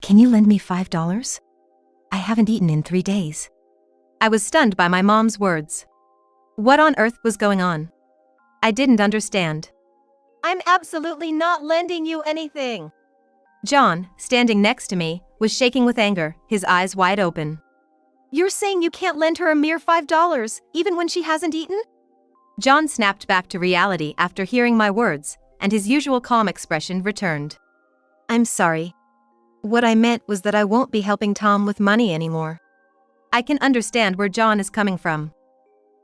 Can you lend me $5? I haven't eaten in 3 days. I was stunned by my mom's words. What on earth was going on? I didn't understand. I'm absolutely not lending you anything. John, standing next to me, was shaking with anger, his eyes wide open. You're saying you can't lend her a mere $5, even when she hasn't eaten? John snapped back to reality after hearing my words, and his usual calm expression returned. I'm sorry. What I meant was that I won't be helping Tom with money anymore. I can understand where John is coming from.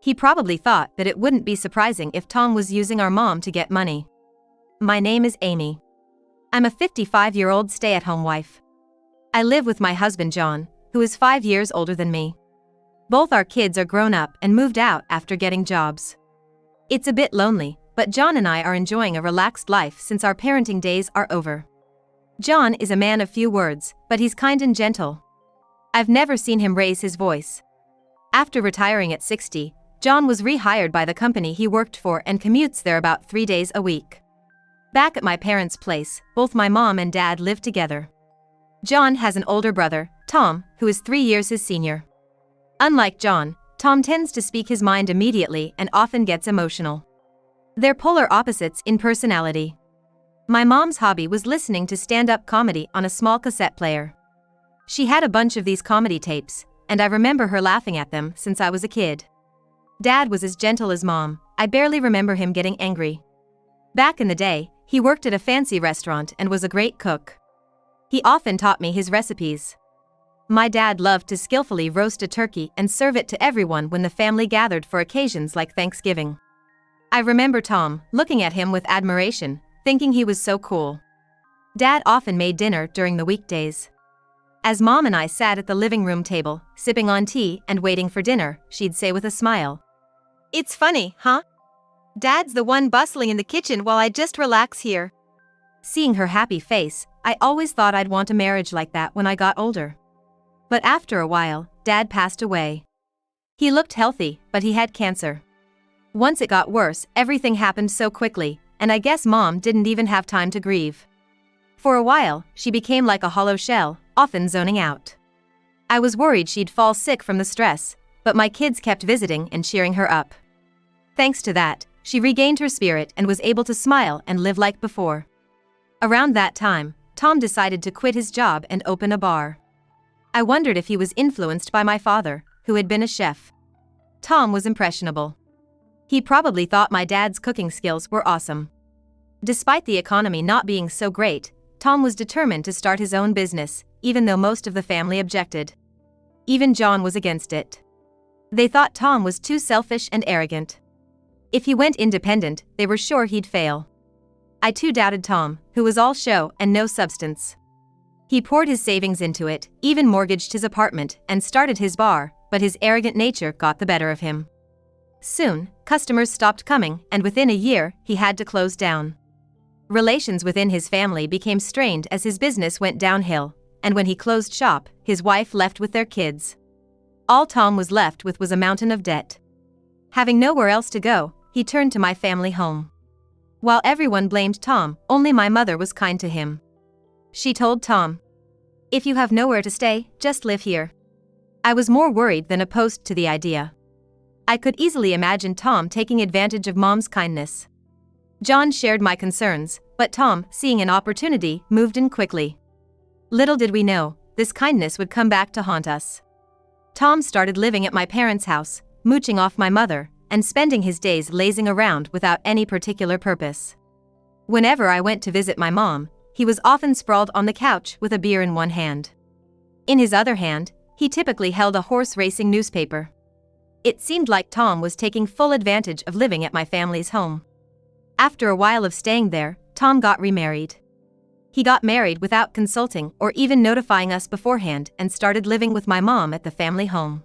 He probably thought that it wouldn't be surprising if Tom was using our mom to get money. My name is Amy. I'm a 55-year-old stay-at-home wife. I live with my husband John, who is 5 years older than me. Both our kids are grown up and moved out after getting jobs. It's a bit lonely, but John and I are enjoying a relaxed life since our parenting days are over. John is a man of few words, but he's kind and gentle. I've never seen him raise his voice. After retiring at 60, John was rehired by the company he worked for and commutes there about 3 days a week. Back at my parents' place, both my mom and dad live together. John has an older brother, Tom, who is 3 years his senior. Unlike John, Tom tends to speak his mind immediately and often gets emotional. They're polar opposites in personality. My mom's hobby was listening to stand-up comedy on a small cassette player. She had a bunch of these comedy tapes, and I remember her laughing at them since I was a kid. Dad was as gentle as Mom. I barely remember him getting angry. Back in the day, he worked at a fancy restaurant and was a great cook. He often taught me his recipes. My dad loved to skillfully roast a turkey and serve it to everyone when the family gathered for occasions like Thanksgiving. I remember Tom, looking at him with admiration, thinking he was so cool. Dad often made dinner during the weekdays. As Mom and I sat at the living room table, sipping on tea and waiting for dinner, she'd say with a smile, "It's funny, huh? Dad's the one bustling in the kitchen while I just relax here." Seeing her happy face, I always thought I'd want a marriage like that when I got older. But after a while, Dad passed away. He looked healthy, but he had cancer. Once it got worse, everything happened so quickly, and I guess Mom didn't even have time to grieve. For a while, she became like a hollow shell, often zoning out. I was worried she'd fall sick from the stress, but my kids kept visiting and cheering her up. Thanks to that, she regained her spirit and was able to smile and live like before. Around that time, Tom decided to quit his job and open a bar. I wondered if he was influenced by my father, who had been a chef. Tom was impressionable. He probably thought my dad's cooking skills were awesome. Despite the economy not being so great, Tom was determined to start his own business, even though most of the family objected. Even John was against it. They thought Tom was too selfish and arrogant. If he went independent, they were sure he'd fail. I too doubted Tom, who was all show and no substance. He poured his savings into it, even mortgaged his apartment, and started his bar, but his arrogant nature got the better of him. Soon, customers stopped coming, and within a year, he had to close down. Relations within his family became strained as his business went downhill, and when he closed shop, his wife left with their kids. All Tom was left with was a mountain of debt. Having nowhere else to go, he turned to my family home. While everyone blamed Tom, only my mother was kind to him. She told Tom, "If you have nowhere to stay, just live here." I was more worried than opposed to the idea. I could easily imagine Tom taking advantage of Mom's kindness. John shared my concerns, but Tom, seeing an opportunity, moved in quickly. Little did we know, this kindness would come back to haunt us. Tom started living at my parents' house, mooching off my mother, and spending his days lazing around without any particular purpose. Whenever I went to visit my mom, he was often sprawled on the couch with a beer in one hand. In his other hand, he typically held a horse racing newspaper. It seemed like Tom was taking full advantage of living at my family's home. After a while of staying there, Tom got remarried. He got married without consulting or even notifying us beforehand and started living with my mom at the family home.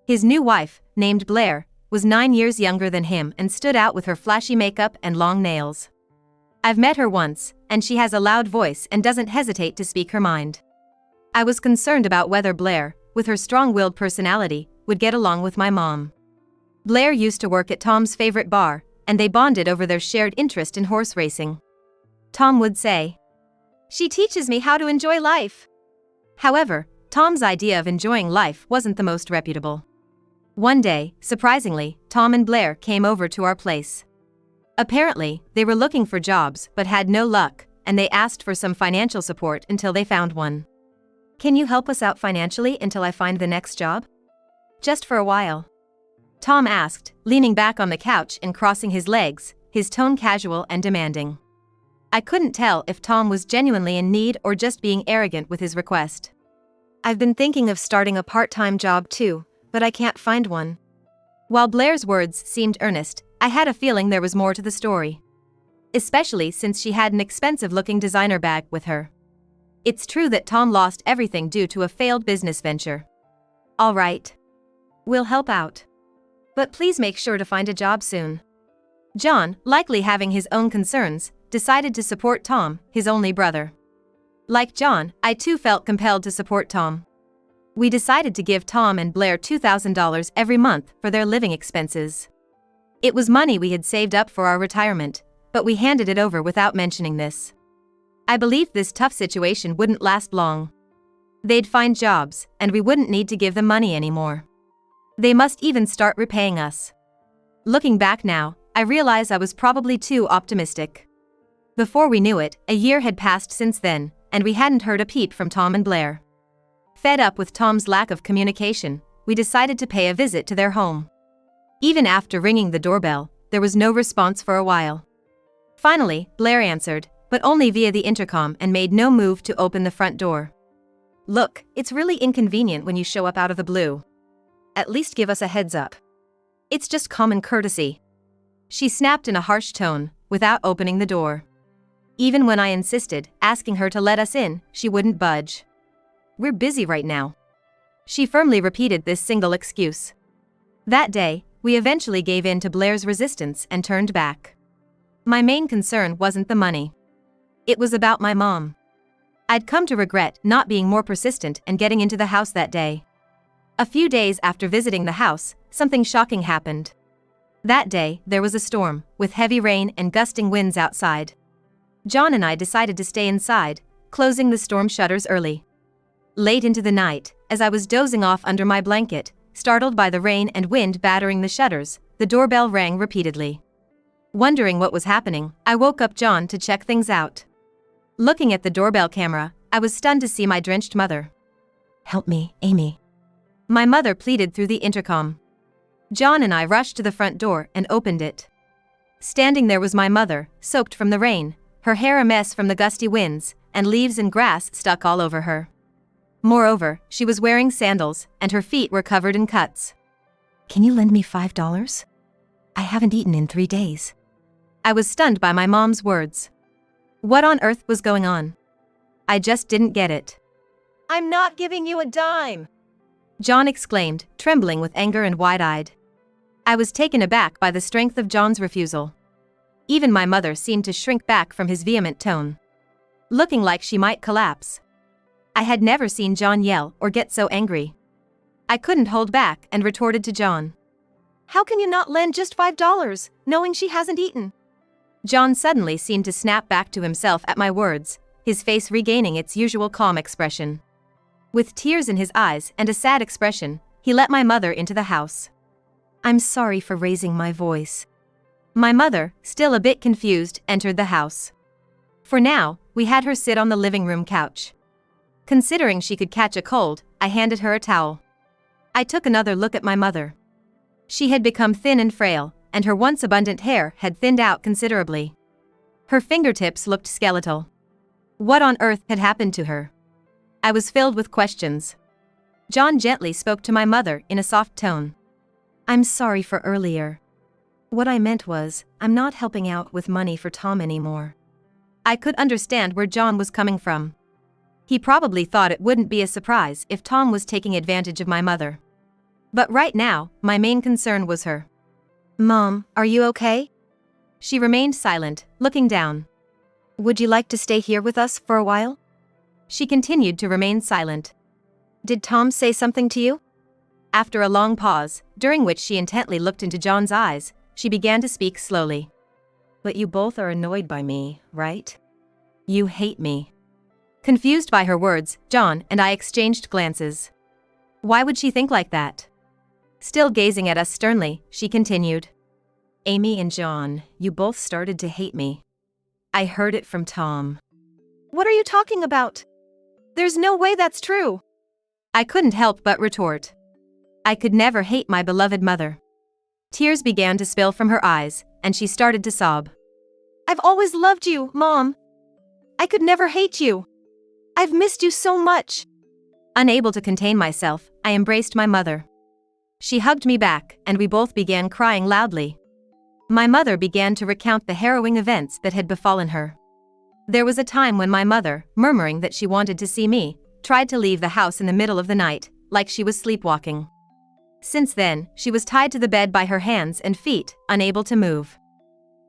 His new wife, named Blair, was 9 years younger than him and stood out with her flashy makeup and long nails. I've met her once, and she has a loud voice and doesn't hesitate to speak her mind. I was concerned about whether Blair, with her strong-willed personality, would get along with my mom. Blair used to work at Tom's favorite bar, and they bonded over their shared interest in horse racing. Tom would say, "She teaches me how to enjoy life." However, Tom's idea of enjoying life wasn't the most reputable. One day, surprisingly, Tom and Blair came over to our place. Apparently, they were looking for jobs but had no luck, and they asked for some financial support until they found one. "Can you help us out financially until I find the next job?" "Just for a while," Tom asked, leaning back on the couch and crossing his legs, his tone casual and demanding. I couldn't tell if Tom was genuinely in need or just being arrogant with his request. "I've been thinking of starting a part-time job too, but I can't find one." While Blair's words seemed earnest, I had a feeling there was more to the story. Especially since she had an expensive-looking designer bag with her. It's true that Tom lost everything due to a failed business venture. "All right. We'll help out. But please make sure to find a job soon." John, likely having his own concerns, decided to support Tom, his only brother. Like John, I too felt compelled to support Tom. We decided to give Tom and Blair $2,000 every month for their living expenses. It was money we had saved up for our retirement, but we handed it over without mentioning this. I believed this tough situation wouldn't last long. They'd find jobs, and we wouldn't need to give them money anymore. They must even start repaying us. Looking back now, I realize I was probably too optimistic. Before we knew it, a year had passed since then, and we hadn't heard a peep from Tom and Blair. Fed up with Tom's lack of communication, we decided to pay a visit to their home. Even after ringing the doorbell, there was no response for a while. Finally, Blair answered, but only via the intercom, and made no move to open the front door. "Look, it's really inconvenient when you show up out of the blue. At least give us a heads up. It's just common courtesy," she snapped in a harsh tone, without opening the door. Even when I insisted, asking her to let us in, she wouldn't budge. "We're busy right now." She firmly repeated this single excuse. That day, we eventually gave in to Blair's resistance and turned back. My main concern wasn't the money. It was about my mom. I'd come to regret not being more persistent and getting into the house that day. A few days after visiting the house, something shocking happened. That day, there was a storm, with heavy rain and gusting winds outside. John and I decided to stay inside, closing the storm shutters early. Late into the night, as I was dozing off under my blanket, startled by the rain and wind battering the shutters, the doorbell rang repeatedly. Wondering what was happening, I woke up John to check things out. Looking at the doorbell camera, I was stunned to see my drenched mother. "Help me, Amy." My mother pleaded through the intercom. John and I rushed to the front door and opened it. Standing there was my mother, soaked from the rain, her hair a mess from the gusty winds, and leaves and grass stuck all over her. Moreover, she was wearing sandals, and her feet were covered in cuts. "Can you lend me $5? I haven't eaten in 3 days." I was stunned by my mom's words. What on earth was going on? I just didn't get it. "I'm not giving you a dime," John exclaimed, trembling with anger and wide-eyed. I was taken aback by the strength of John's refusal. Even my mother seemed to shrink back from his vehement tone, looking like she might collapse. I had never seen John yell or get so angry. I couldn't hold back and retorted to John. "How can you not lend just $5, knowing she hasn't eaten?" John suddenly seemed to snap back to himself at my words, his face regaining its usual calm expression. With tears in his eyes and a sad expression, he let my mother into the house. "I'm sorry for raising my voice." My mother, still a bit confused, entered the house. For now, we had her sit on the living room couch. Considering she could catch a cold, I handed her a towel. I took another look at my mother. She had become thin and frail, and her once abundant hair had thinned out considerably. Her fingertips looked skeletal. What on earth had happened to her? I was filled with questions. John gently spoke to my mother in a soft tone. "I'm sorry for earlier. What I meant was, I'm not helping out with money for Tom anymore." I could understand where John was coming from. He probably thought it wouldn't be a surprise if Tom was taking advantage of my mother. But right now, my main concern was her. "Mom, are you okay?" She remained silent, looking down. "Would you like to stay here with us for a while?" She continued to remain silent. "Did Tom say something to you?" After a long pause, during which she intently looked into John's eyes, she began to speak slowly. "But you both are annoyed by me, right? You hate me." Confused by her words, John and I exchanged glances. Why would she think like that? Still gazing at us sternly, she continued. Amy and John, you both started to hate me. I heard it from Tom. What are you talking about? There's no way that's true. I couldn't help but retort. I could never hate my beloved mother. Tears began to spill from her eyes, and she started to sob. I've always loved you, Mom. I could never hate you. I've missed you so much. Unable to contain myself, I embraced my mother. She hugged me back, and we both began crying loudly. My mother began to recount the harrowing events that had befallen her. There was a time when my mother, murmuring that she wanted to see me, tried to leave the house in the middle of the night, like she was sleepwalking. Since then, she was tied to the bed by her hands and feet, unable to move.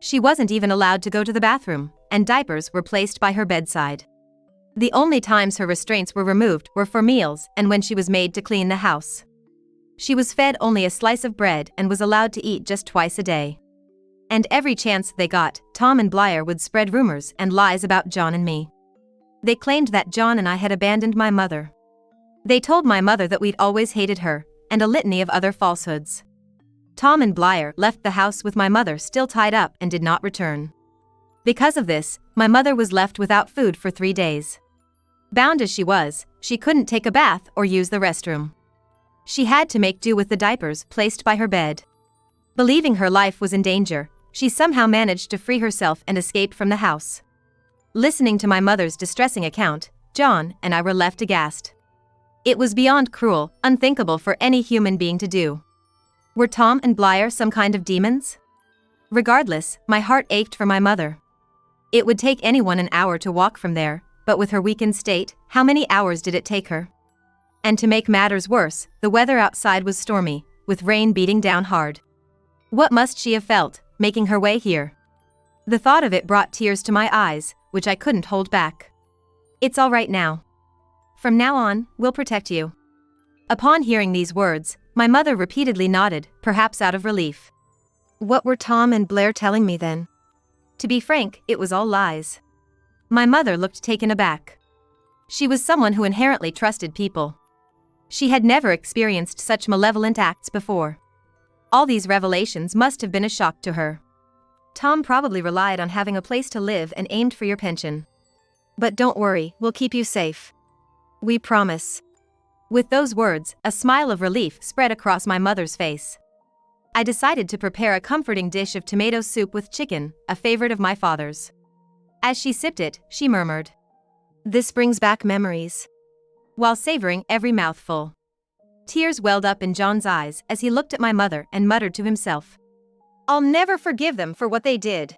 She wasn't even allowed to go to the bathroom, and diapers were placed by her bedside. The only times her restraints were removed were for meals and when she was made to clean the house. She was fed only a slice of bread and was allowed to eat just twice a day. And every chance they got, Tom and Blair would spread rumors and lies about John and me. They claimed that John and I had abandoned my mother. They told my mother that we'd always hated her, and a litany of other falsehoods. Tom and Blair left the house with my mother still tied up and did not return. Because of this, my mother was left without food for 3 days. Bound as she was, she couldn't take a bath or use the restroom. She had to make do with the diapers placed by her bed. Believing her life was in danger, she somehow managed to free herself and escape from the house. Listening to my mother's distressing account, John and I were left aghast. It was beyond cruel, unthinkable for any human being to do. Were Tom and Blair some kind of demons? Regardless, my heart ached for my mother. It would take anyone an hour to walk from there, but with her weakened state, how many hours did it take her? And to make matters worse, the weather outside was stormy, with rain beating down hard. What must she have felt, making her way here? The thought of it brought tears to my eyes, which I couldn't hold back. It's all right now. From now on, we'll protect you. Upon hearing these words, my mother repeatedly nodded, perhaps out of relief. What were Tom and Blair telling me then? To be frank, it was all lies. My mother looked taken aback. She was someone who inherently trusted people. She had never experienced such malevolent acts before. All these revelations must have been a shock to her. Tom probably relied on having a place to live and aimed for your pension. But don't worry, we'll keep you safe. We promise. With those words, a smile of relief spread across my mother's face. I decided to prepare a comforting dish of tomato soup with chicken, a favorite of my father's. As she sipped it, she murmured, "This brings back memories," while savoring every mouthful. Tears welled up in John's eyes as he looked at my mother and muttered to himself, "I'll never forgive them for what they did."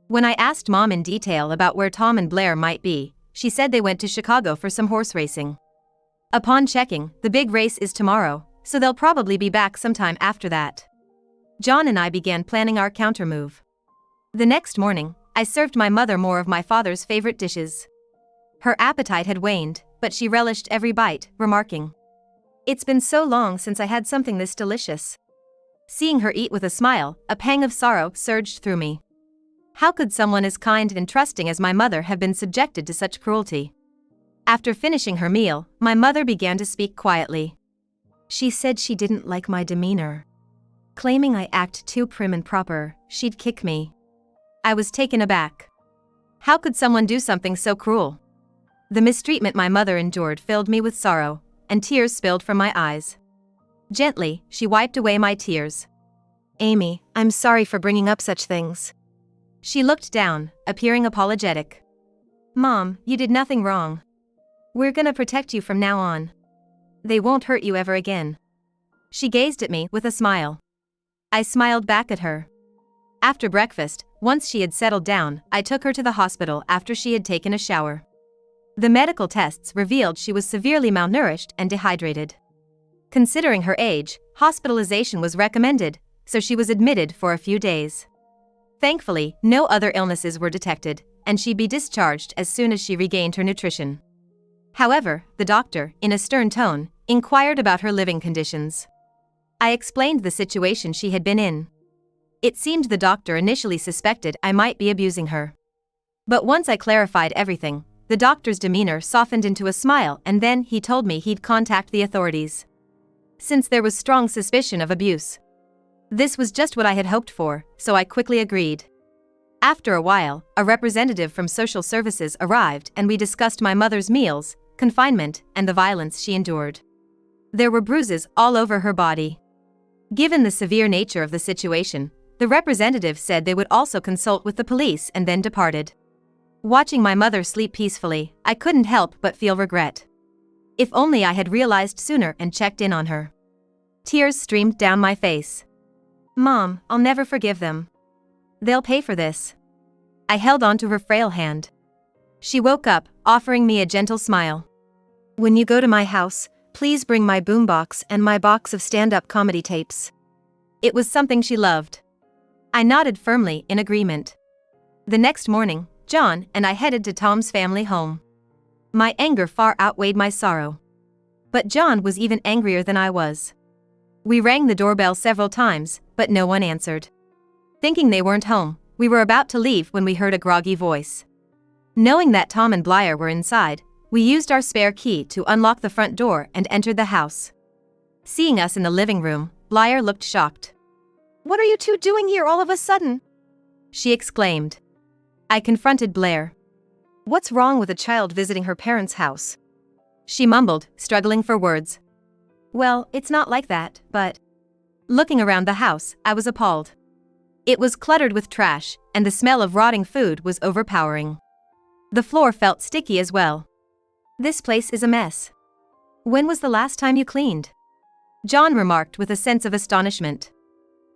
When I asked Mom in detail about where Tom and Blair might be, she said they went to Chicago for some horse racing. Upon checking, the big race is tomorrow, so they'll probably be back sometime after that. John and I began planning our countermove. The next morning, I served my mother more of my father's favorite dishes. Her appetite had waned, but she relished every bite, remarking, "It's been so long since I had something this delicious." Seeing her eat with a smile, a pang of sorrow surged through me. How could someone as kind and trusting as my mother have been subjected to such cruelty? After finishing her meal, my mother began to speak quietly. She said she didn't like my demeanor. Claiming I act too prim and proper, she'd kick me. I was taken aback. How could someone do something so cruel? The mistreatment my mother endured filled me with sorrow, and tears spilled from my eyes. Gently, she wiped away my tears. "Amy, I'm sorry for bringing up such things." She looked down, appearing apologetic. "Mom, you did nothing wrong. We're gonna protect you from now on. They won't hurt you ever again." She gazed at me with a smile. I smiled back at her. After breakfast, once she had settled down, I took her to the hospital after she had taken a shower. The medical tests revealed she was severely malnourished and dehydrated. Considering her age, hospitalization was recommended, so she was admitted for a few days. Thankfully, no other illnesses were detected, and she'd be discharged as soon as she regained her nutrition. However, the doctor, in a stern tone, inquired about her living conditions. I explained the situation she had been in. It seemed the doctor initially suspected I might be abusing her. But once I clarified everything, The doctor's demeanor softened into a smile, and then he told me he'd contact the authorities, since there was strong suspicion of abuse. This was just what I had hoped for, so I quickly agreed. After a while, a representative from social services arrived and we discussed my mother's meals, confinement, and the violence she endured. There were bruises all over her body. Given the severe nature of the situation, the representative said they would also consult with the police and then departed. Watching my mother sleep peacefully, I couldn't help but feel regret. If only I had realized sooner and checked in on her. Tears streamed down my face. Mom, I'll never forgive them. They'll pay for this. I held on to her frail hand. She woke up, offering me a gentle smile. When you go to my house, please bring my boombox and my box of stand-up comedy tapes. It was something she loved. I nodded firmly in agreement. The next morning, John and I headed to Tom's family home. My anger far outweighed my sorrow. But John was even angrier than I was. We rang the doorbell several times, but no one answered. Thinking they weren't home, we were about to leave when we heard a groggy voice. Knowing that Tom and Blair were inside, we used our spare key to unlock the front door and entered the house. Seeing us in the living room, Blair looked shocked. What are you two doing here all of a sudden? She exclaimed. I confronted Blair. What's wrong with a child visiting her parents' house? She mumbled, struggling for words. Well, it's not like that, but... Looking around the house, I was appalled. It was cluttered with trash, and the smell of rotting food was overpowering. The floor felt sticky as well. This place is a mess. When was the last time you cleaned? John remarked with a sense of astonishment.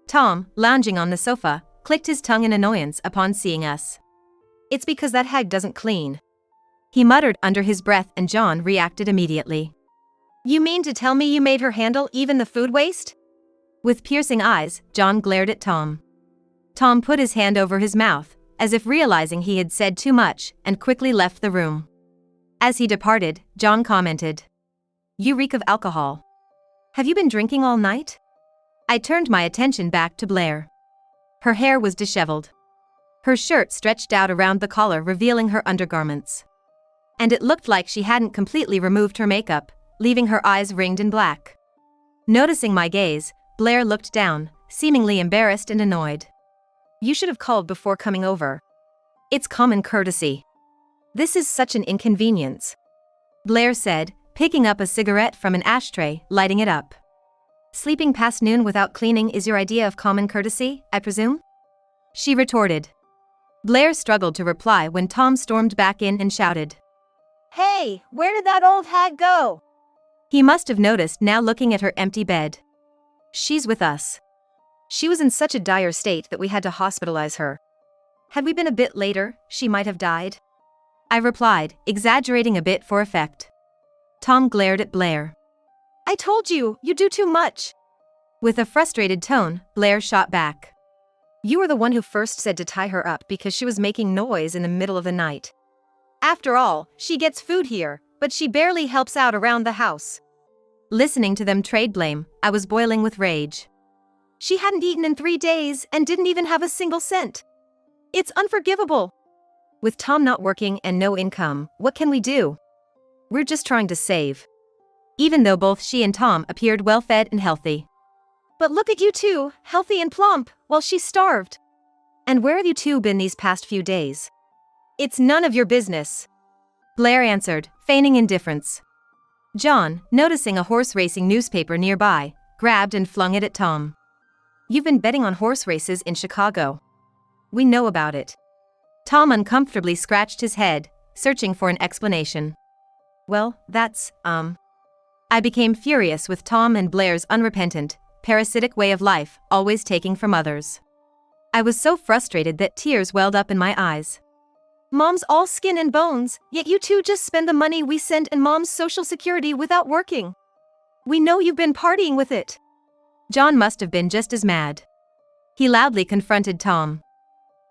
Tom, lounging on the sofa, clicked his tongue in annoyance upon seeing us. It's because that hag doesn't clean. He muttered under his breath, and John reacted immediately. You mean to tell me you made her handle even the food waste? With piercing eyes, John glared at Tom. Tom put his hand over his mouth, as if realizing he had said too much, and quickly left the room. As he departed, John commented, You reek of alcohol. Have you been drinking all night? I turned my attention back to Blair. Her hair was disheveled. Her shirt stretched out around the collar, revealing her undergarments. And it looked like she hadn't completely removed her makeup, leaving her eyes ringed in black. Noticing my gaze, Blair looked down, seemingly embarrassed and annoyed. You should have called before coming over. It's common courtesy. This is such an inconvenience. Blair said, picking up a cigarette from an ashtray, lighting it up. Sleeping past noon without cleaning is your idea of common courtesy, I presume? She retorted. Blair struggled to reply when Tom stormed back in and shouted. Hey, where did that old hag go? He must have noticed now, looking at her empty bed. She's with us. She was in such a dire state that we had to hospitalize her. Had we been a bit later, she might have died. I replied, exaggerating a bit for effect. Tom glared at Blair. I told you, you do too much. With a frustrated tone, Blair shot back. You were the one who first said to tie her up because she was making noise in the middle of the night. After all, she gets food here, but she barely helps out around the house. Listening to them trade blame, I was boiling with rage. She hadn't eaten in 3 days and didn't even have a single cent. It's unforgivable. With Tom not working and no income, what can we do? We're just trying to save. Even though both she and Tom appeared well-fed and healthy. But look at you two, healthy and plump, while she's starved. And where have you two been these past few days? It's none of your business. Blair answered, feigning indifference. John, noticing a horse racing newspaper nearby, grabbed and flung it at Tom. You've been betting on horse races in Chicago. We know about it. Tom uncomfortably scratched his head, searching for an explanation. Well, that's, I became furious with Tom and Blair's unrepentant, parasitic way of life, always taking from others. I was so frustrated that tears welled up in my eyes. Mom's all skin and bones, yet you two just spend the money we send in Mom's Social Security without working. We know you've been partying with it. John must have been just as mad. He loudly confronted Tom.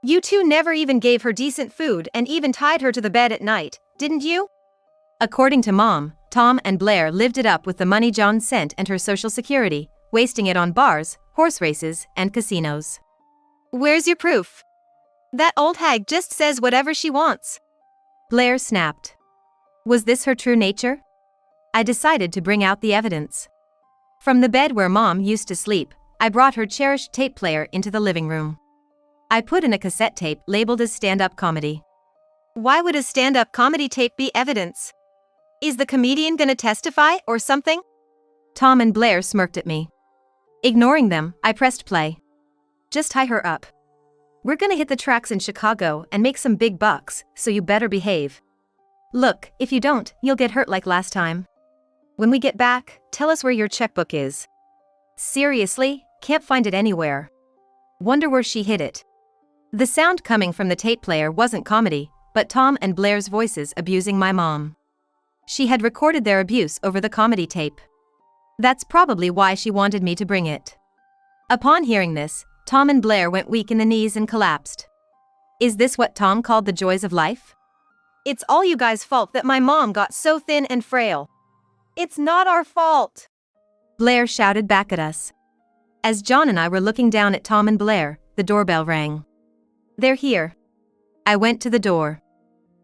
You two never even gave her decent food and even tied her to the bed at night, didn't you? According to Mom, Tom and Blair lived it up with the money John sent and her Social Security, wasting it on bars, horse races, and casinos. Where's your proof? That old hag just says whatever she wants. Blair snapped. Was this her true nature? I decided to bring out the evidence. From the bed where Mom used to sleep, I brought her cherished tape player into the living room. I put in a cassette tape labeled as stand-up comedy. Why would a stand-up comedy tape be evidence? Is the comedian gonna testify or something? Tom and Blair smirked at me. Ignoring them, I pressed play. Just tie her up. We're gonna hit the tracks in Chicago and make some big bucks, so you better behave. Look, if you don't, you'll get hurt like last time. When we get back, tell us where your checkbook is. Seriously, can't find it anywhere. Wonder where she hid it. The sound coming from the tape player wasn't comedy, but Tom and Blair's voices abusing my mom. She had recorded their abuse over the comedy tape. That's probably why she wanted me to bring it. Upon hearing this, Tom and Blair went weak in the knees and collapsed. Is this what Tom called the joys of life? It's all you guys' fault that my mom got so thin and frail. It's not our fault. Blair shouted back at us. As John and I were looking down at Tom and Blair, the doorbell rang. They're here. I went to the door.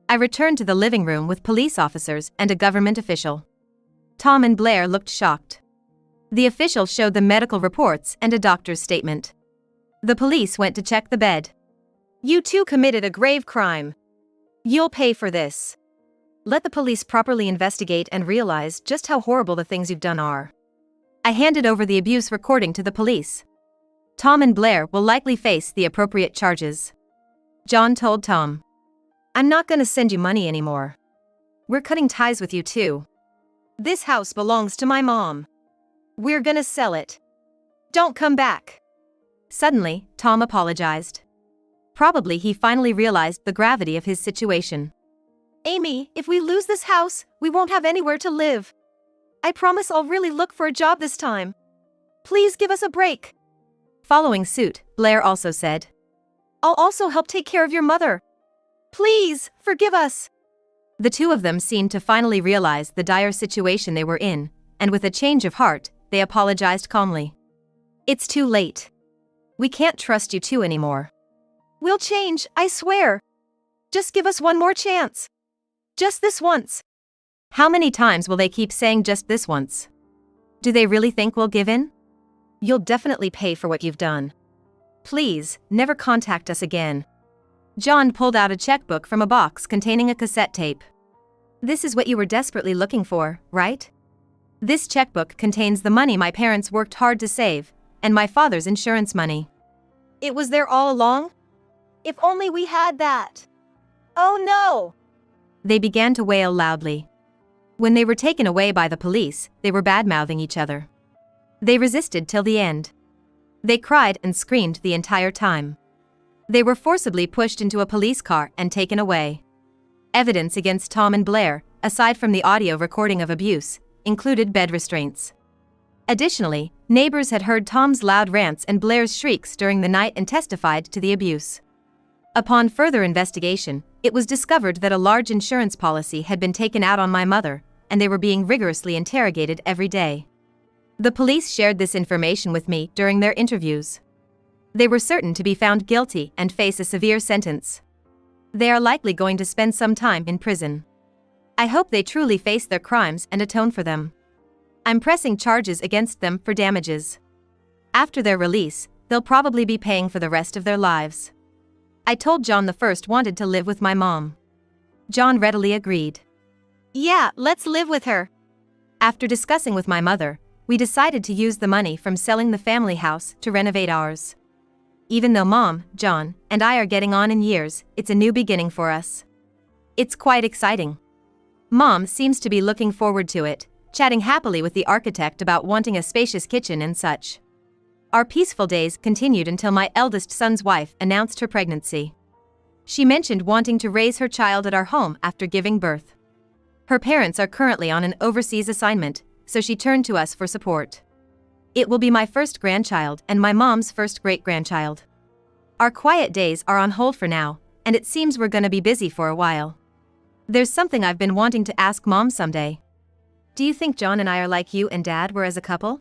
I returned to the living room with police officers and a government official. Tom and Blair looked shocked. The official showed them medical reports and a doctor's statement. The police went to check the bed. You two committed a grave crime. You'll pay for this. Let the police properly investigate and realize just how horrible the things you've done are. I handed over the abuse recording to the police. Tom and Blair will likely face the appropriate charges. John told Tom, I'm not gonna send you money anymore. We're cutting ties with you too. This house belongs to my mom. We're gonna sell it. Don't come back. Suddenly, Tom apologized. Probably he finally realized the gravity of his situation. Amy, if we lose this house, we won't have anywhere to live. I promise I'll really look for a job this time. Please give us a break. Following suit, Blair also said, I'll also help take care of your mother. Please, forgive us. The two of them seemed to finally realize the dire situation they were in, and with a change of heart, they apologized calmly. It's too late. We can't trust you two anymore. We'll change, I swear. Just give us one more chance. Just this once. How many times will they keep saying just this once? Do they really think we'll give in? You'll definitely pay for what you've done. Please, never contact us again. John pulled out a checkbook from a box containing a cassette tape. This is what you were desperately looking for, right? This checkbook contains the money my parents worked hard to save, and my father's insurance money. It was there all along? If only we had that. Oh no! They began to wail loudly. When they were taken away by the police, they were bad-mouthing each other. They resisted till the end. They cried and screamed the entire time. They were forcibly pushed into a police car and taken away. Evidence against Tom and Blair, aside from the audio recording of abuse, included bed restraints. Additionally, neighbors had heard Tom's loud rants and Blair's shrieks during the night and testified to the abuse. Upon further investigation, it was discovered that a large insurance policy had been taken out on my mother, and they were being rigorously interrogated every day. The police shared this information with me during their interviews. They were certain to be found guilty and face a severe sentence. They are likely going to spend some time in prison. I hope they truly face their crimes and atone for them. I'm pressing charges against them for damages. After their release, they'll probably be paying for the rest of their lives. I told John the first wanted to live with my mom. John readily agreed. Yeah, let's live with her. After discussing with my mother, we decided to use the money from selling the family house to renovate ours. Even though Mom, John, and I are getting on in years, it's a new beginning for us. It's quite exciting. Mom seems to be looking forward to it, chatting happily with the architect about wanting a spacious kitchen and such. Our peaceful days continued until my eldest son's wife announced her pregnancy. She mentioned wanting to raise her child at our home after giving birth. Her parents are currently on an overseas assignment, so she turned to us for support. It will be my first grandchild and my mom's first great-grandchild. Our quiet days are on hold for now, and it seems we're gonna be busy for a while. There's something I've been wanting to ask Mom someday. Do you think John and I are like you and Dad were as a couple?